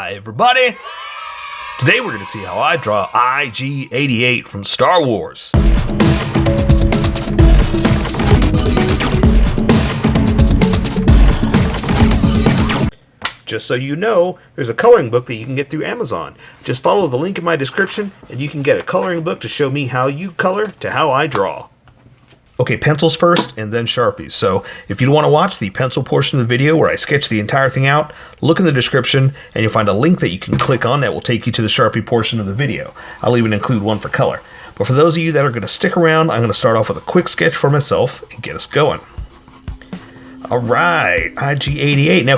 Hi everybody! Today we're going to see how I draw IG-88 from Star Wars. Just so you know, there's a coloring book that you can get through Amazon. Just follow the link in my description and you can get a coloring book to show me how you color to how I draw. Okay, pencils first and then Sharpies. So if you want to watch the pencil portion of the video where I sketch the entire thing out, look in the description and you'll find a link that you can click on that will take you to the Sharpie portion of the video. I'll even include one for color. But for those of you that are going to stick around, I'm going to start off with a quick sketch for myself and get us going. Alright, IG-88. Now,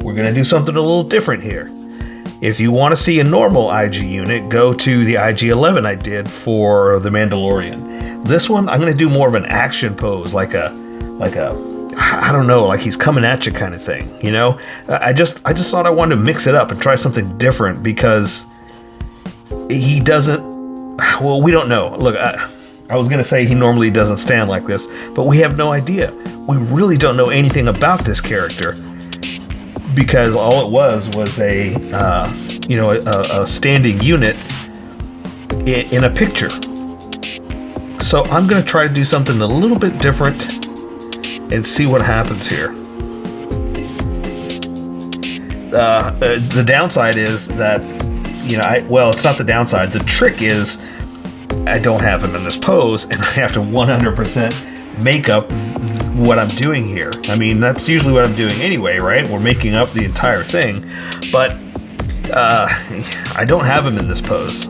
we're going to do something a little different here. If you want to see a normal IG unit, go to the IG-11 I did for The Mandalorian. This one, I'm going to do more of an action pose, like a, I don't know, like he's coming at you kind of thing, you know? I just thought I wanted to mix it up and try something different because he doesn't, well, we don't know. Look, I was going to say he normally doesn't stand like this, but we have no idea. We really don't know anything about this character because all it was a standing unit in a picture. So I'm going to try to do something a little bit different and see what happens here. The downside is that, well, it's not the downside. The trick is I don't have him in this pose and I have to 100% make up what I'm doing here. I mean, that's usually what I'm doing anyway, right? We're making up the entire thing. But I don't have him in this pose.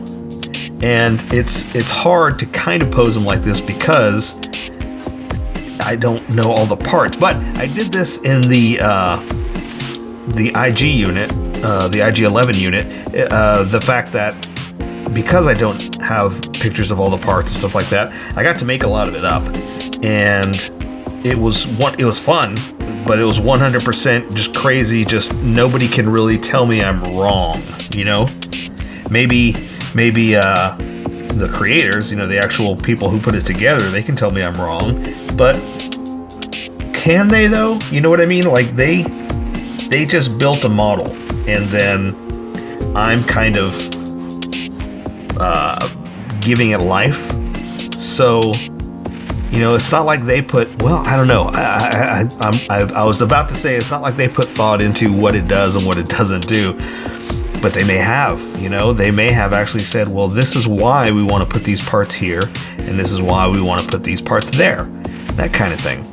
And it's hard to kind of pose them like this because I don't know all the parts. But I did this in the IG unit, the IG-11 unit. The fact that because I don't have pictures of all the parts and stuff like that, I got to make a lot of it up, and it was fun, but it was 100% just crazy. Just nobody can really tell me I'm wrong, you know? Maybe the creators, the actual people who put it together, they can tell me I'm wrong, but can they though? You know what I mean? Like they just built a model and then I'm kind of giving it life. So, it's not like they put, well, I don't know. I was about to say it's not like they put thought into what it does and what it doesn't do. But they may have, they may have actually said, well, this is why we want to put these parts here, and this is why we want to put these parts there. That kind of thing.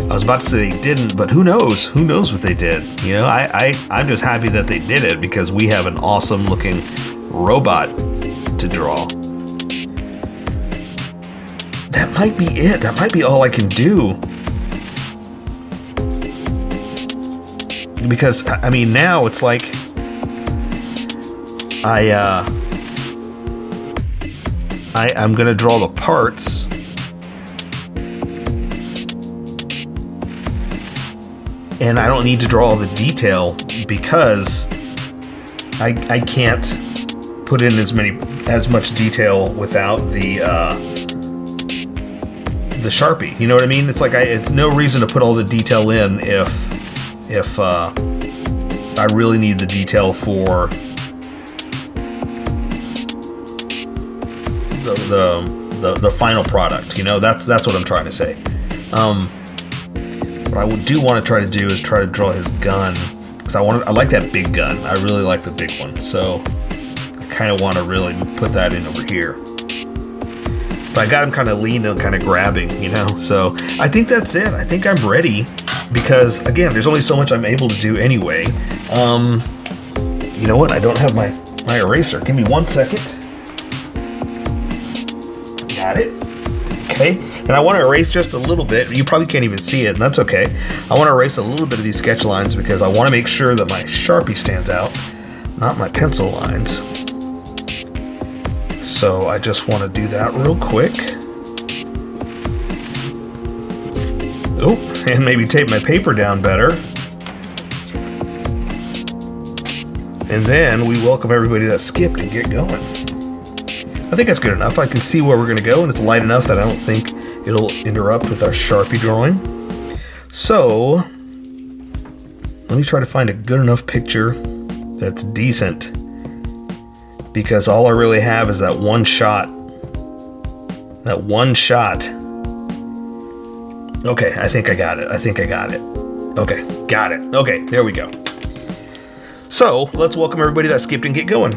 I was about to say they didn't, but who knows? Who knows what they did? I'm just happy that they did it because we have an awesome looking robot to draw. That might be it. That might be all I can do. Because, I mean, now it's like I'm gonna draw the parts and I don't need to draw all the detail because I can't put in as much detail without the Sharpie. You know what I mean? It's like it's no reason to put all the detail in if I really need the detail for the final product. That's what I'm trying to say. What I do want to try to do is try to draw his gun because I like that big gun. I really like the big one, so I kind of want to really put that in over here. But I got him kind of leaned and kind of grabbing, so I think that's it. I think I'm ready because again, there's only so much I'm able to do anyway. You know what? I don't have my eraser. Give me 1 second. Got it. Okay. And I want to erase just a little bit. You probably can't even see it, and that's okay. I want to erase a little bit of these sketch lines because I want to make sure that my Sharpie stands out, not my pencil lines. So I just want to do that real quick. Oh, and maybe tape my paper down better. And then we welcome everybody that skipped and get going. I think that's good enough. I can see where we're going to go, and it's light enough that I don't think it'll interrupt with our Sharpie drawing. So, let me try to find a good enough picture that's decent, because all I really have is that one shot. That one shot. Okay, I think I got it. Okay, got it. Okay, there we go. So, let's welcome everybody that skipped and get going.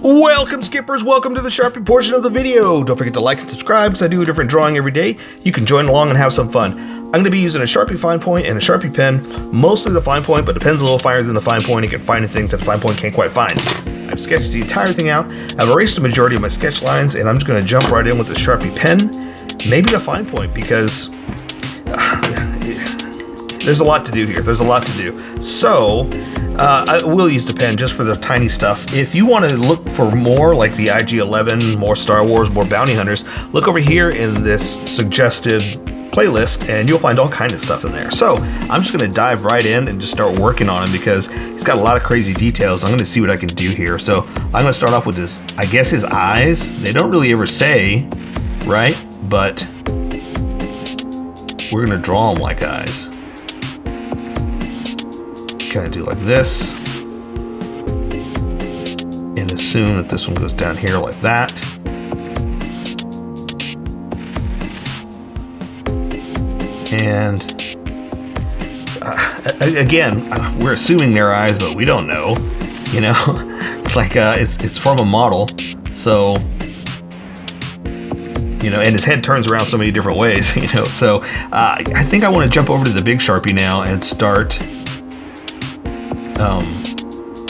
Welcome, skippers. Welcome to the Sharpie portion of the video. Don't forget to like and subscribe, because I do a different drawing every day. You can join along and have some fun. I'm going to be using a Sharpie fine point and a Sharpie pen. Mostly the fine point, but depends a little finer than the fine point. You can find things that the fine point can't quite find. I've sketched the entire thing out. I've erased the majority of my sketch lines, and I'm just going to jump right in with the Sharpie pen. Maybe the fine point, because there's a lot to do here. So, I will use the pen just for the tiny stuff. If you want to look for more like the IG-11, more Star Wars, more bounty hunters, look over here in this suggested playlist and you'll find all kinds of stuff in there. So I'm just going to dive right in and just start working on him, because he's got a lot of crazy details. I'm going to see what I can do here. So I'm going to start off with his, I guess his eyes. They don't really ever say, right? But we're going to draw them like eyes. Kind of do like this, and assume that this one goes down here like that. And again, we're assuming they're eyes, but we don't know. You know, it's like it's from a model, so you know, and his head turns around so many different ways. You know, so I think I want to jump over to the big Sharpie now and start.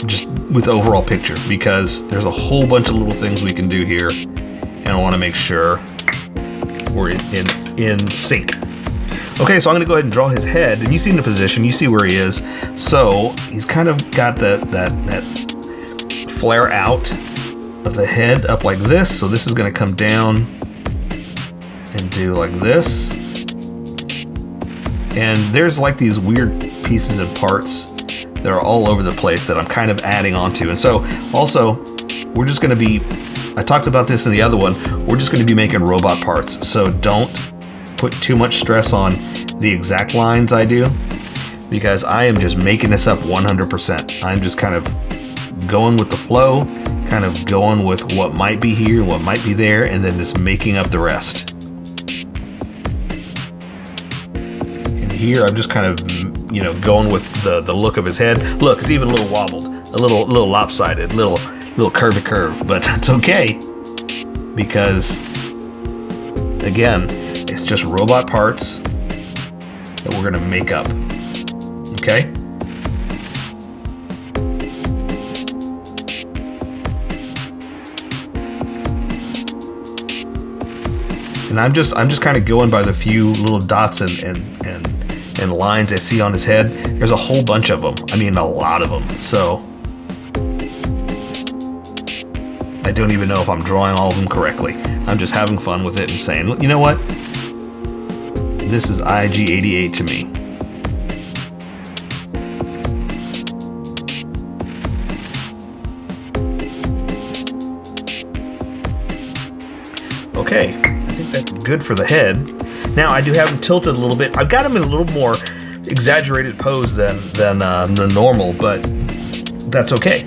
Just with the overall picture, because there's a whole bunch of little things we can do here, and I want to make sure we're in sync. Okay, so I'm going to go ahead and draw his head, and you see in the position, you see where he is. So he's kind of got that flare out of the head up like this. So this is going to come down and do like this, and there's like these weird pieces and parts that are all over the place that I'm kind of adding onto. And so also, we're just going to be, I talked about this in the other one, we're just going to be making robot parts. So don't put too much stress on the exact lines I do, because I am just making this up 100%. I'm just kind of going with the flow, kind of going with what might be here, what might be there, and then just making up the rest. And here I'm just kind of, you know, going with the look of his head. Look, it's even a little wobbled, a little lopsided, little curvy curve, but it's okay, because again, it's just robot parts that we're gonna make up. Okay. And I'm just kind of going by the few little dots and lines I see on his head. There's a whole bunch of them. I mean, a lot of them. So I don't even know if I'm drawing all of them correctly. I'm just having fun with it and saying, you know what? This is IG-88 to me. Okay, I think that's good for the head. Now I do have him tilted a little bit. I've got him in a little more exaggerated pose than the normal, but that's okay.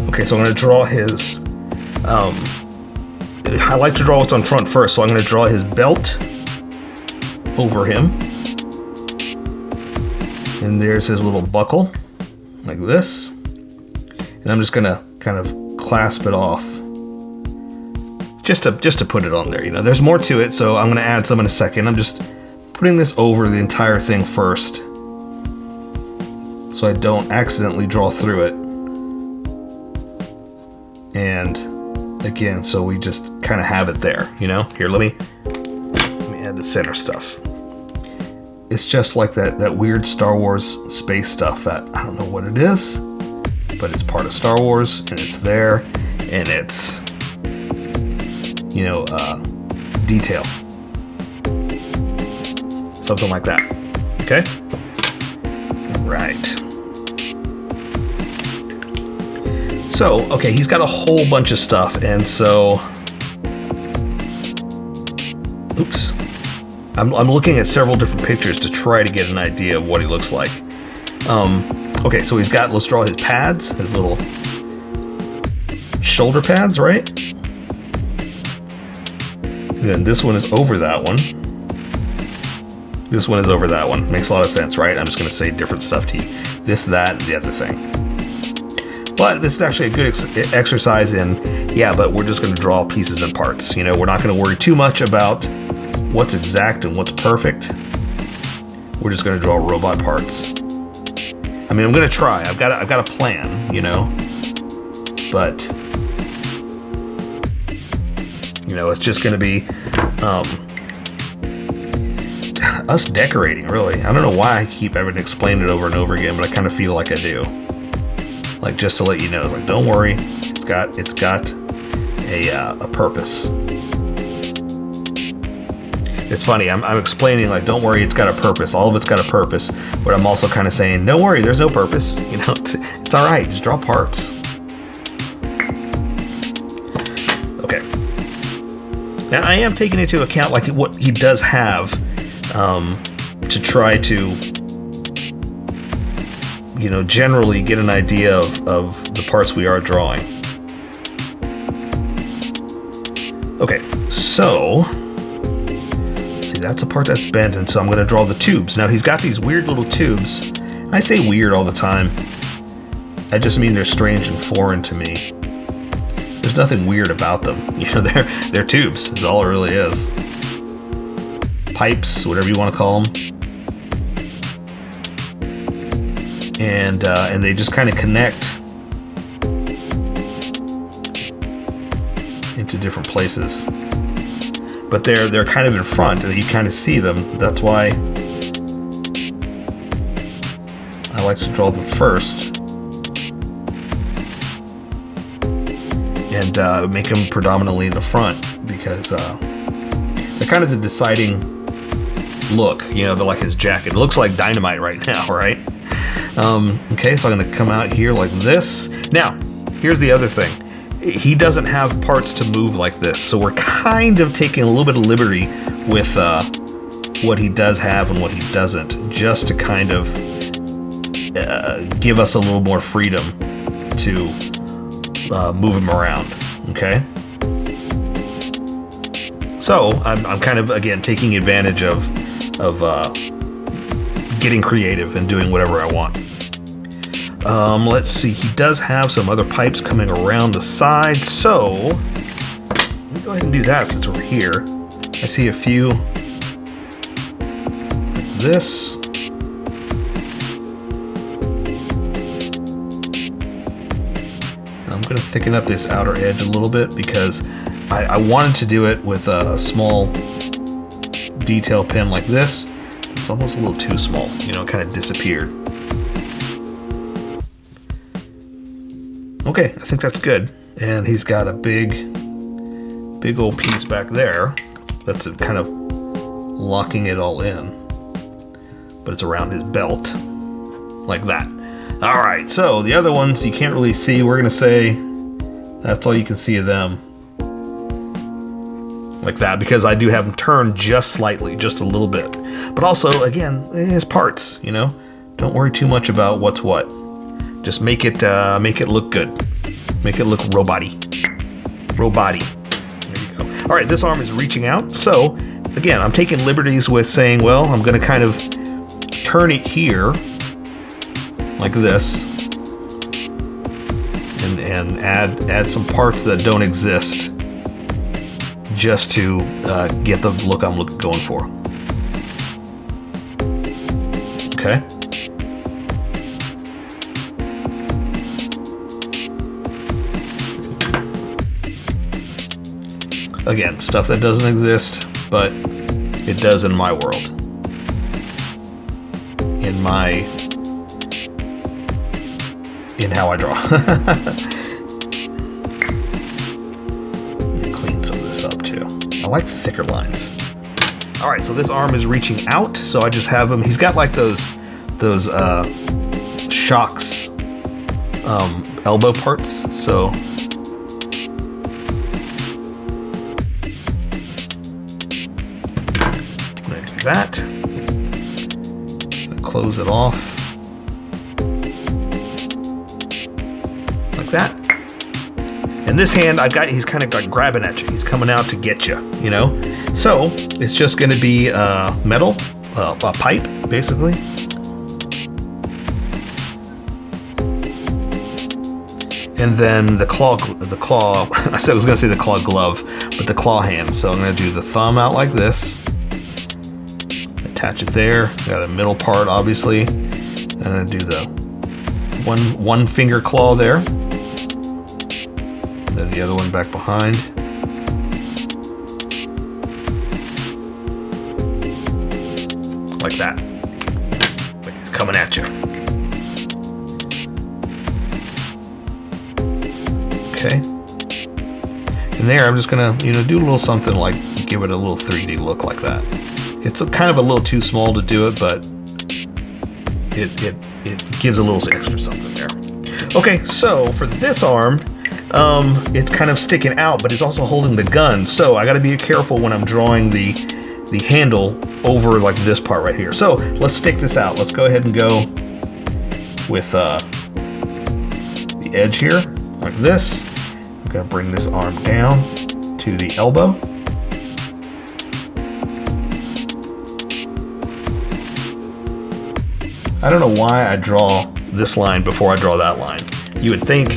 Okay, so I'm going to draw his, I like to draw what's on front first, so I'm going to draw his belt over him. And there's his little buckle, like this. And I'm just going to kind of clasp it off, just to put it on there. You know, there's more to it, so I'm going to add some in a second. I'm just putting this over the entire thing first, so I don't accidentally draw through it. And again, so we just kind of have it there, you know. Here, let me add the center stuff. It's just like that weird Star Wars space stuff that I don't know what it is, but it's part of Star Wars, and it's there, and it's, you know, detail, something like that. Okay. Right. So, okay, he's got a whole bunch of stuff, and so, oops. I'm looking at several different pictures to try to get an idea of what he looks like. Okay, so he's got, let's draw his pads, his little shoulder pads, right? And then this one is over that one. This one is over that one. Makes a lot of sense, right? I'm just going to say different stuff to you. This, that, the other thing. But this is actually a good exercise in, yeah, but we're just going to draw pieces and parts. You know, we're not going to worry too much about what's exact and what's perfect. We're just going to draw robot parts. I mean, I'm going to try. I've got a plan, you know. But, you know, it's just going to be us decorating, really. I don't know why I keep having to explain it over and over again, but I kind of feel like I do. Like, just to let you know, it's like, don't worry, it's got a purpose. It's funny, I'm explaining, like, don't worry, it's got a purpose. All of it's got a purpose, but I'm also kind of saying, don't worry, there's no purpose. You know, it's all right, just draw parts. Okay. Now, I am taking into account, like, what he does have to try to, you know, generally get an idea of the parts we are drawing. Okay, so, see, that's a part that's bent, and so I'm going to draw the tubes. Now, he's got these weird little tubes. I say weird all the time. I just mean they're strange and foreign to me. There's nothing weird about them. You know, they're tubes, is all it really is. Pipes, whatever you want to call them. And they just kind of connect into different places. But they're kind of in front, and you kind of see them. That's why I like to draw them first. And make them predominantly in the front, because they're kind of the deciding look. You know, they're like his jacket. It looks like dynamite right now, right? Okay, so I'm going to come out here like this. Now, here's the other thing. He doesn't have parts to move like this, so we're kind of taking a little bit of liberty with what he does have and what he doesn't, just to kind of give us a little more freedom to move him around, okay? So, I'm kind of, again, taking advantage of getting creative and doing whatever I want. Let's see, he does have some other pipes coming around the side, so let me go ahead and do that since we're here. I see a few like this. I'm going to thicken up this outer edge a little bit because I wanted to do it with a small detail pen like this. It's almost a little too small, you know, it kind of disappeared. Okay, I think that's good. And he's got a big old piece back there that's kind of locking it all in. But it's around his belt, like that. All right, so the other ones you can't really see. We're gonna say that's all you can see of them. Like that, because I do have them turned just slightly, just a little bit. But also, again, his parts, you know? Don't worry too much about what's what. Just make it look good. Make it look robot-y. Robot-y. There you go. All right, this arm is reaching out. So, again, I'm taking liberties with saying, well, I'm going to kind of turn it here, like this, and add some parts that don't exist, just to get the look I'm going for. Okay. Again, stuff that doesn't exist, but it does in my world. In how I draw. Let me clean some of this up too. I like the thicker lines. All right, so this arm is reaching out, so I just have him. He's got like those shocks elbow parts. So I'm gonna do that. I'm gonna close it off like that. And this hand, he's kind of like grabbing at you. He's coming out to get you, you know? So it's just gonna be metal, a pipe, basically. And then the claw, I was gonna say the claw glove, but the claw hand. So I'm gonna do the thumb out like this, attach it there. Got a middle part, obviously. I'm gonna do the one finger claw there. Then the other one back behind. Like that. Like he's coming at you. Okay. And there I'm just gonna, do a little something like give it a little 3D look like that. It's kind of a little too small to do it, but it gives a little extra something there. Okay, so for this arm, it's kind of sticking out, but it's also holding the gun. So I got to be careful when I'm drawing the handle over like this part right here. So let's stick this out. Let's go ahead and go with the edge here like this. I'm going to bring this arm down to the elbow. I don't know why I draw this line before I draw that line. You would think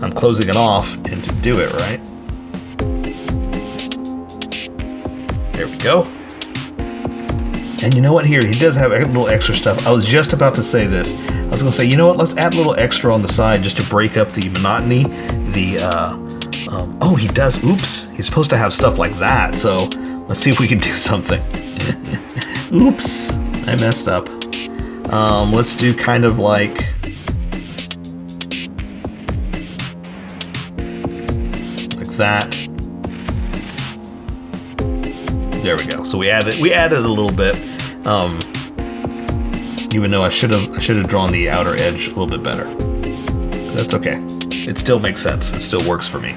I'm closing it off and to do it, right? There we go. And you know what, here, he does have a little extra stuff. I was just about to say this. I was gonna say, you know what, let's add a little extra on the side just to break up the monotony. Oh, he does, oops. He's supposed to have stuff like that, so let's see if we can do something. Oops, I messed up. Let's do kind of like, that. There we go. So we added a little bit, even though I should have drawn the outer edge a little bit better. That's okay. It still makes sense. It still works for me.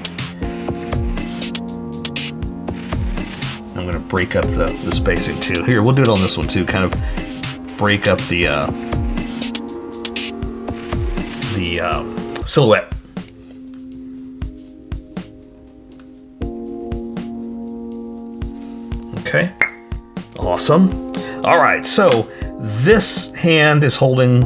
I'm gonna break up the spacing too. Here, we'll do it on this one too. Kind of break up the silhouette. Okay, awesome. All right, so this hand is holding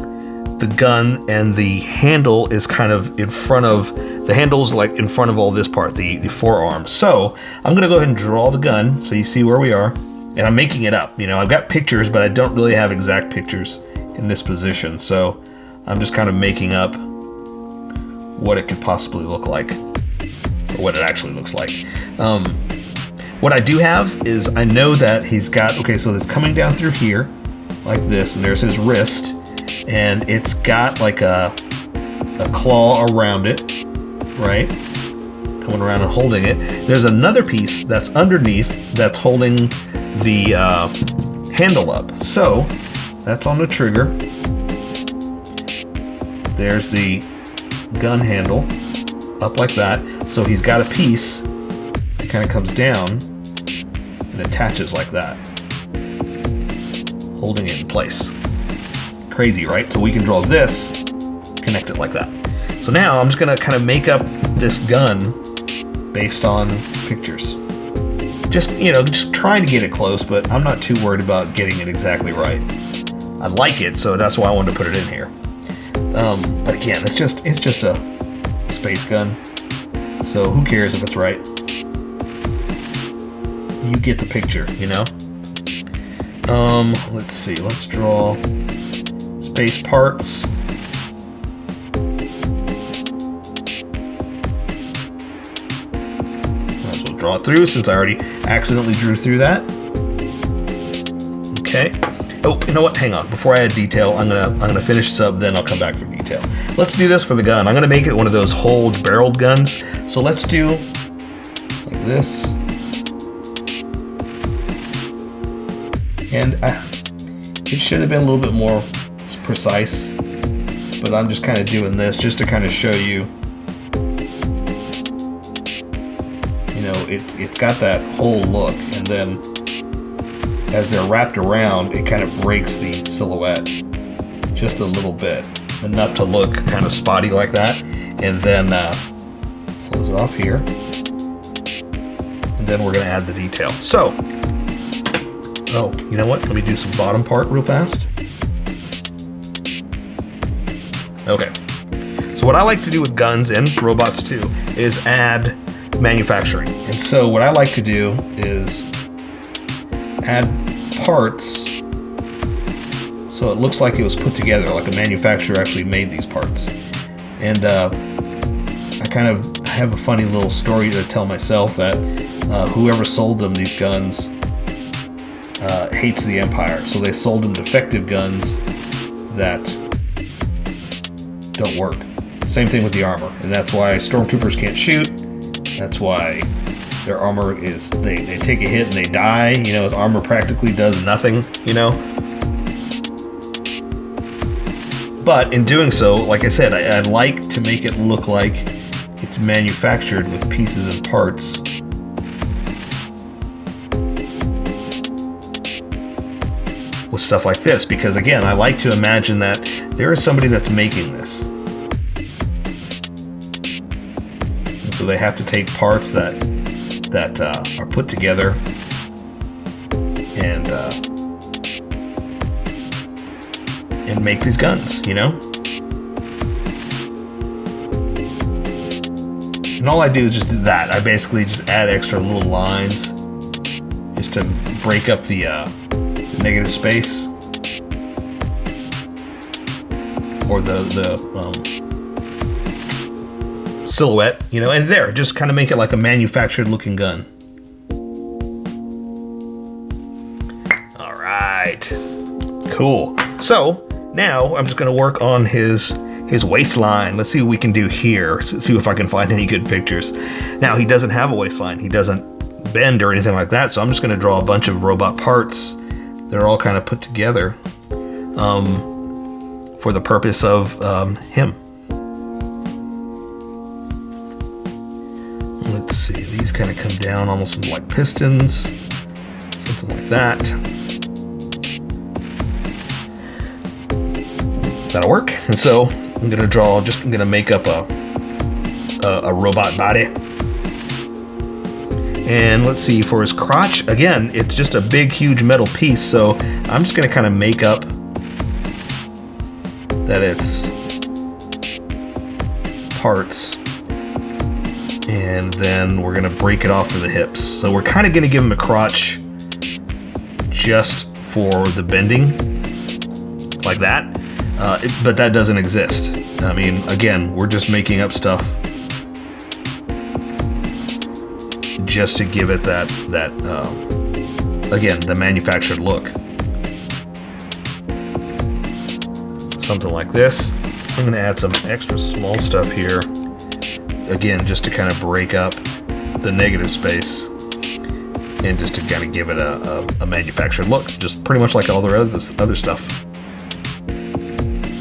the gun and the handle is kind of in front of, the handle's like in front of all this part, the forearm. So I'm gonna go ahead and draw the gun so you see where we are. And I'm making it up. I've got pictures, but I don't really have exact pictures in this position. So I'm just kind of making up what it could possibly look like, or what it actually looks like. What I do have is I know that he's got, okay, so it's coming down through here like this, and there's his wrist, and it's got like a claw around it, right? Coming around and holding it. There's another piece that's underneath that's holding the handle up. So that's on the trigger. There's the gun handle up like that. So he's got a piece that kind of comes down and attaches like that, holding it in place. Crazy, right? So we can draw this, connect it like that. So now I'm just gonna kind of make up this gun based on pictures. Just trying to get it close, but I'm not too worried about getting it exactly right. I like it, so that's why I wanted to put it in here. But again, it's just a space gun, so who cares if it's right? You get the picture, Let's see, let's draw space parts. Might as well draw it through since I already accidentally drew through that. Okay. Oh, you know what? Hang on. Before I add detail, I'm gonna finish this up, then I'll come back for detail. Let's do this for the gun. I'm gonna make it one of those barreled guns. So let's do like this. And it should have been a little bit more precise, but I'm just kind of doing this just to kind of show you, you know, it's got that whole look, and then as they're wrapped around, it kind of breaks the silhouette just a little bit, enough to look kind of spotty like that. And then close it off here, and then we're going to add the detail. So, oh, you know what? Let me do some bottom part real fast. Okay. So what I like to do with guns and robots too is add manufacturing. And so what I like to do is add parts so it looks like it was put together, like a manufacturer actually made these parts. And I kind of have a funny little story to tell myself that whoever sold them these guns hates the Empire, so they sold them defective guns that don't work. Same thing with the armor, and that's why stormtroopers can't shoot. That's why their armor is, they take a hit and they die. You know, his armor practically does nothing, you know. But in doing so, like I said, I'd like to make it look like it's manufactured with pieces and parts. With stuff like this, because again, I like to imagine that there is somebody that's making this. And so they have to take parts that are put together and make these guns, you know? And all I do is just do that. I basically just add extra little lines just to break up the negative space, or the silhouette, you know, and there, just kind of make it like a manufactured looking gun. All right, cool. So now I'm just going to work on his waistline. Let's see what we can do here. Let's see if I can find any good pictures. Now, he doesn't have a waistline. He doesn't bend or anything like that. So I'm just going to draw a bunch of robot parts. They're all kind of put together for the purpose of him. Let's see. These kind of come down almost like pistons. Something like that. That'll work. And so I'm going to draw, I'm going to make up a robot body. And let's see, for his crotch, again, it's just a big, huge metal piece. So I'm just going to kind of make up that it's parts. And then we're going to break it off for the hips. So we're kind of going to give him a crotch just for the bending, like that. But that doesn't exist. I mean, again, we're just making up stuff just to give it that again, the manufactured look. Something like this. I'm going to add some extra small stuff here, again, just to kind of break up the negative space and just to kind of give it a manufactured look, just pretty much like all the other stuff.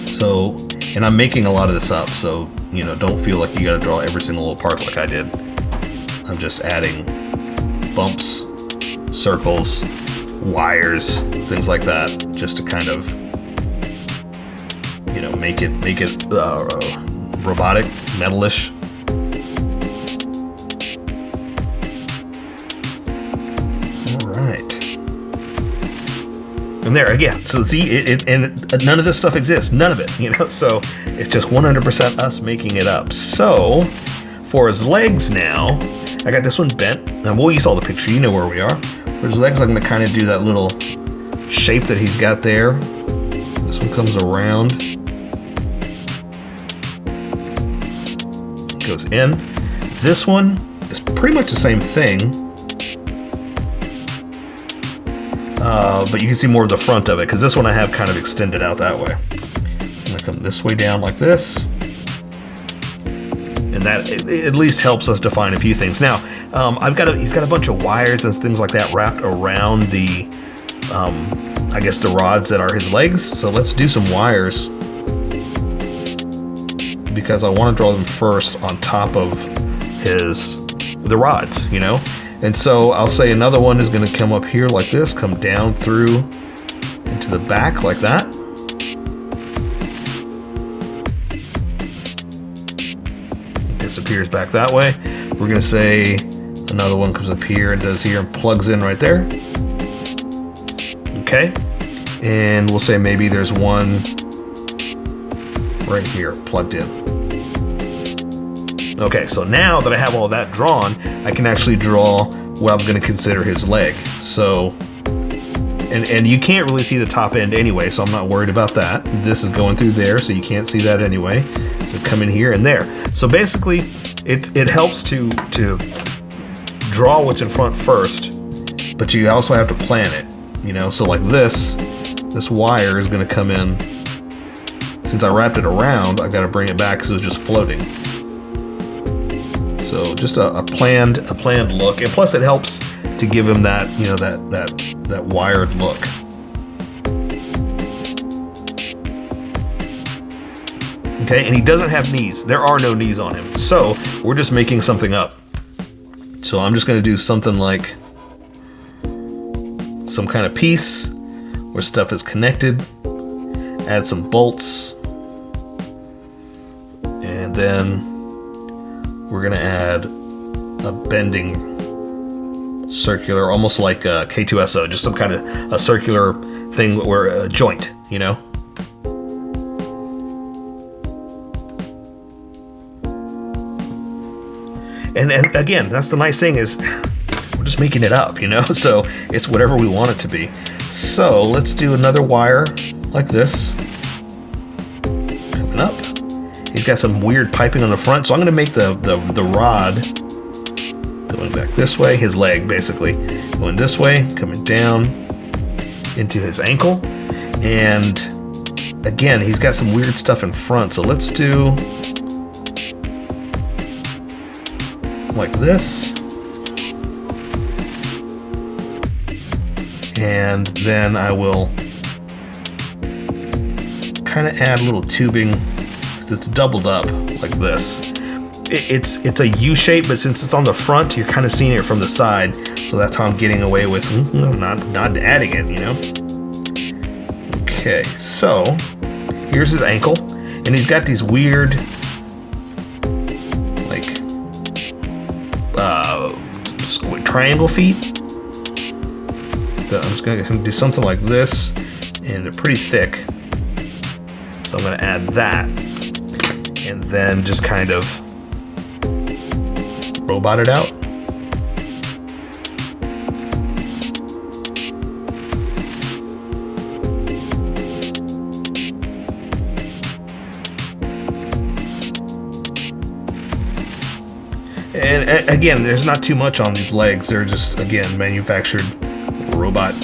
So, and I'm making a lot of this up, so, you know, don't feel like you got to draw every single little part like I did. I'm just adding bumps, circles, wires, things like that, just to kind of, you know, make it robotic, metalish. All right. And there again, so see, and none of this stuff exists, none of it, you know. So it's just 100% us making it up. So for his legs now, I got this one bent, and well, you saw the picture, you know where we are. For his legs, I'm going to kind of do that little shape that he's got there. This one comes around, goes in. This one is pretty much the same thing, but you can see more of the front of it, because this one I have kind of extended out that way. I'm going to come this way down like this. And that at least helps us define a few things. Now, he's got a bunch of wires and things like that wrapped around the, I guess the rods that are his legs. So let's do some wires. because I want to draw them first on top of the rods, you know? And so I'll say another one is going to come up here like this, come down through into the back like that. Disappears back that way. We're going to say another one comes up here and does here and plugs in right there. Okay. And we'll say maybe there's one right here plugged in. Okay, so now that I have all that drawn, I can actually draw what I'm going to consider his leg. So, and you can't really see the top end anyway, so I'm not worried about that. This is going through there, so you can't see that anyway. So come in here and there. So basically, it helps to draw what's in front first, but you also have to plan it. You know, so like this wire is going to come in. Since I wrapped it around, I got to bring it back because it was just floating. So just a planned look, and plus it helps to give him that, you know, that wired look. Okay, and he doesn't have knees. There are no knees on him, so we're just making something up. So I'm just going to do something like some kind of piece where stuff is connected. Add some bolts, and then we're gonna add a bending circular, almost like a K2SO, just some kind of a circular thing where a joint, you know? And again, that's the nice thing is we're just making it up, you know? So it's whatever we want it to be. So let's do another wire like this, coming up. He's got some weird piping on the front, so I'm going to make the rod going back this way, his leg basically, going this way, coming down into his ankle. And again, he's got some weird stuff in front, so let's do like this. And then I will kind of add a little tubing. It's doubled up like this. It's a U shape, but since it's on the front, you're kind of seeing it from the side. So that's how I'm getting away with not adding it, you know? Okay, so here's his ankle, and he's got these weird, like, triangle feet. That I'm just gonna do something like this, and they're pretty thick. So I'm gonna add that. And then just kind of robot it out. And again, there's not too much on these legs. They're just, again, manufactured robot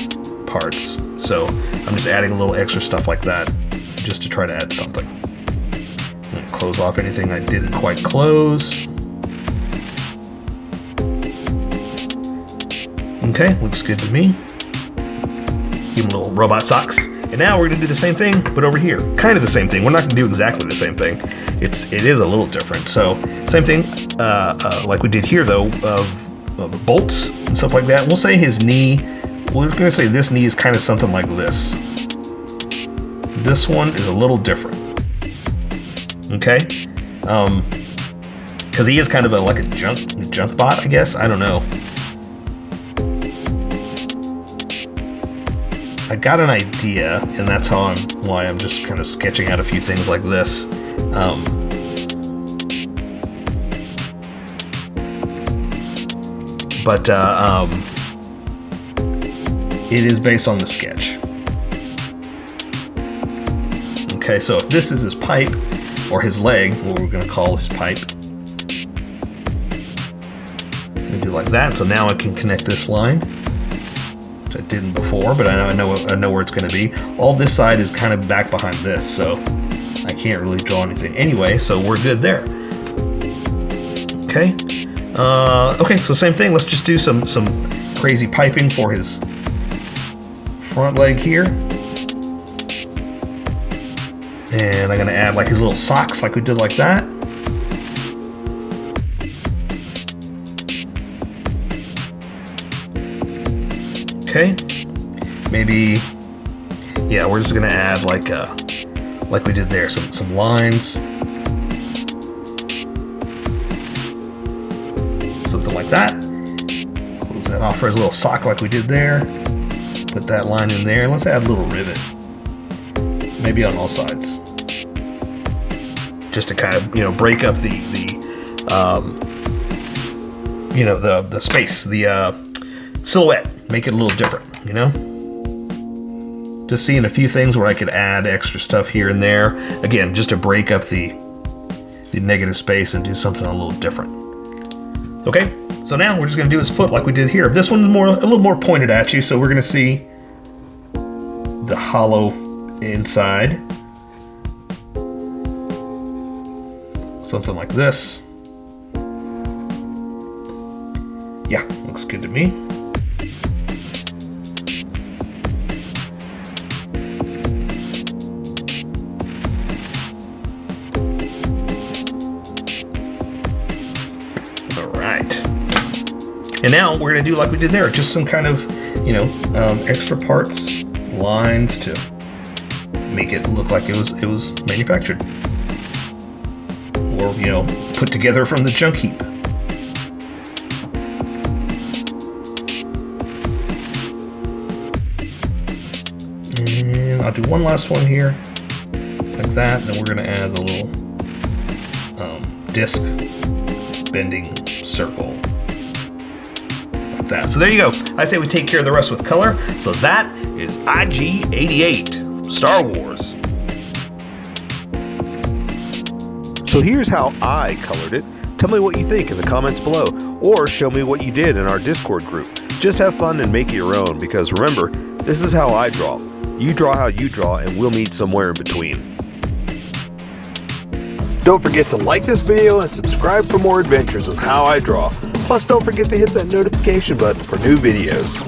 parts. So I'm just adding a little extra stuff like that just to try to add something. Close off anything I didn't quite close. Okay, looks good to me. Give him little robot socks. And now we're gonna do the same thing, but over here. Kind of the same thing. We're not gonna do exactly the same thing. It is a little different. So same thing, like we did here though, of bolts and stuff like that. We'll say his knee, we're gonna say this knee is kind of something like this. This one is a little different. Okay, because he is kind of like a junk bot, I guess. I don't know. I got an idea, and that's why I'm just kind of sketching out a few things like this. But it is based on the sketch. Okay, so if this is his pipe, or his leg, what we're going to call his pipe. I'm going to do like that, so now I can connect this line, which I didn't before, but I know where it's going to be. All this side is kind of back behind this, so I can't really draw anything anyway, so we're good there. Okay. Okay, so same thing. Let's just do some crazy piping for his front leg here. And I'm gonna add like his little socks like we did like that. Okay, maybe, yeah, we're just gonna add like we did there, some lines, something like that. Close that off for his little sock like we did there. Put that line in there. Let's add a little rivet, maybe on all sides, just to kind of, you know, break up the space, the silhouette. Make it a little different, you know? Just seeing a few things where I could add extra stuff here and there. Again, just to break up the negative space and do something a little different. Okay, so now we're just gonna do his foot like we did here. This one's a little more pointed at you, so we're gonna see the hollow inside. Something like this. Yeah, looks good to me. And now we're gonna do like we did there, just some kind of, you know, extra parts, lines to make it look like it was manufactured, or, you know, put together from the junk heap. And I'll do one last one here, like that. Then we're gonna add a little disc bending circle. That. So there you go. I say we take care of the rest with color. So that is IG-88 Star Wars. So here's how I colored it. Tell me what you think in the comments below, or show me what you did in our Discord group. Just have fun and make it your own, because remember, this is how I draw. You draw how you draw, and we'll meet somewhere in between. Don't forget to like this video and subscribe for more adventures with How I Draw. Plus, don't forget to hit that notification button for new videos.